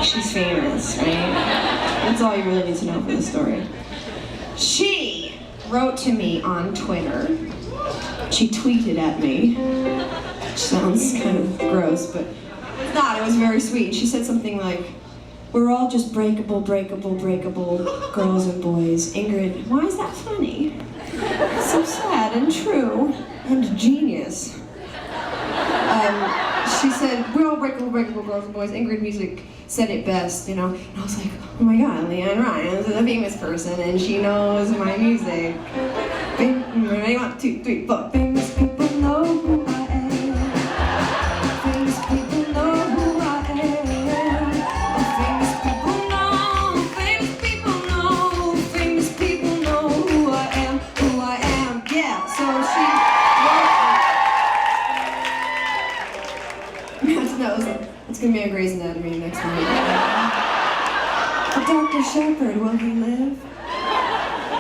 She's famous, right? That's all you really need to know for the story. She wrote to me on Twitter. She tweeted at me. Which sounds kind of gross, but it's not. It was very sweet. She said something like, "We're all just breakable, breakable, breakable girls and boys. Ingrid, why is that funny? So sad and true and genius." She said, "We're all breakable, breakable girls and boys. Ingrid Music said it best, you know." And I was like, oh my god, LeAnn Rimes is a famous person and she knows my music. Ready? 1, 2, 3, 4. Famous people know who I am. Famous people know who I am. Famous people know, famous people know, famous people know who I am, who I am. Yeah, so she it's gonna be a Grey's Anatomy next week. Dr. Shepard, will he live?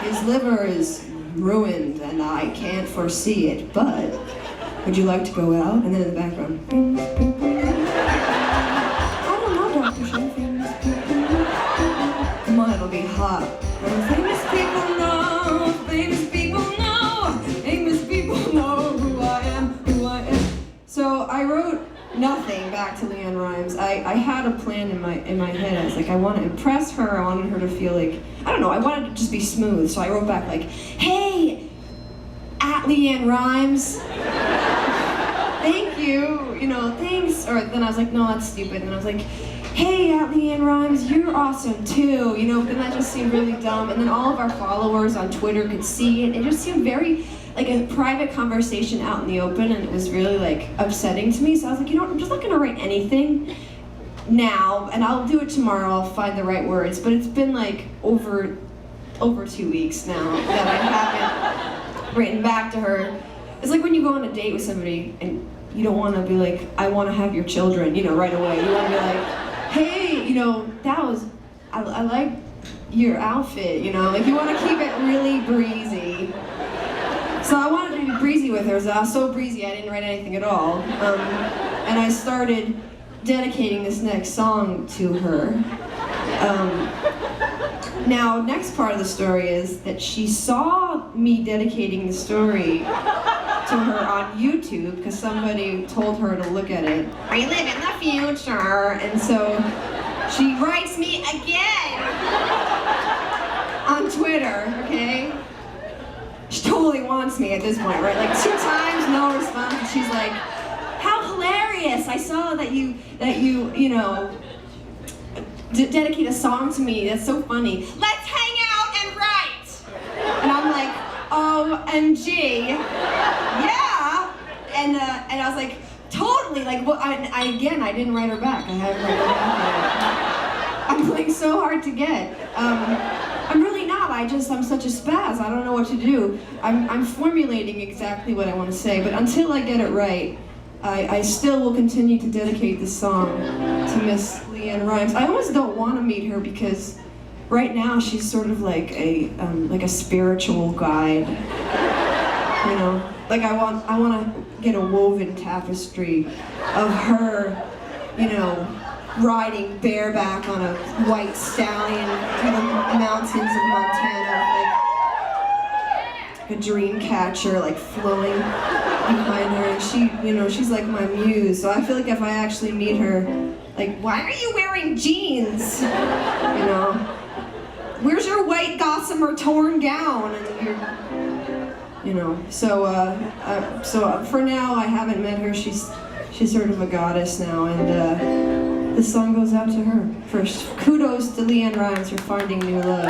His liver is ruined and I can't foresee it, but would you like to go out? And then in the background, famous people. I don't know, Dr. Shepard, famous people. Come on, it'll be hot. Famous people know, famous people know, famous people know who I am, who I am. So I wrote nothing back to LeAnn Rimes. I had a plan in my head. I was like, I want to impress her. I wanted her to feel like, I don't know, I wanted to just be smooth. So I wrote back like, "Hey, at LeAnn Rimes, thank you, you know, thanks." Or then I was like, no, that's stupid. And then I was like, "Hey, at LeAnn Rimes, you're awesome too," you know. But then that just seemed really dumb. And then all of our followers on Twitter could see it. It just seemed very like a private conversation out in the open, and it was really like upsetting to me. So I was like, you know what, I'm just not gonna write anything now, and I'll do it tomorrow. I'll find the right words. But it's been like over 2 weeks now that I haven't written back to her. It's like when you go on a date with somebody and you don't want to be like, "I want to have your children," you know, right away. You want to be like, "Hey, you know, I like your outfit," you know, like you want to keep it really breezy. So I wanted to be breezy with her, so I was so breezy I didn't write anything at all. And I started dedicating this next song to her. Now, next part of the story is that she saw me dedicating the story to her on YouTube because somebody told her to look at it. We live in the future, and so she writes me again on Twitter, okay? She totally wants me at this point, right? Like 2 times, no response, and she's like, "How hilarious! I saw that you know, dedicate a song to me. That's so funny. Let's hang out and write." And I'm like, OMG, yeah. And I was like, totally. Like, well, I didn't write her back. I haven't written her back yet. I'm playing so hard to get. I'm really not. I'm such a spaz. I don't know what to do. I'm formulating exactly what I want to say, but until I get it right, I still will continue to dedicate this song to Miss LeAnn Rimes. I almost don't want to meet her because right now she's sort of like a spiritual guide. You know, like I want to get a woven tapestry of her, you know, riding bareback on a white stallion through the mountains of Montana, like a dream catcher, like flowing behind her. And she, you know, she's like my muse. So I feel like if I actually meet her, like, "Why are you wearing jeans? You know, where's your white gossamer torn gown?" And you're, you know. So for now, I haven't met her. She's sort of a goddess now, and this song goes out to her. First, kudos to LeAnn Rimes for finding new love.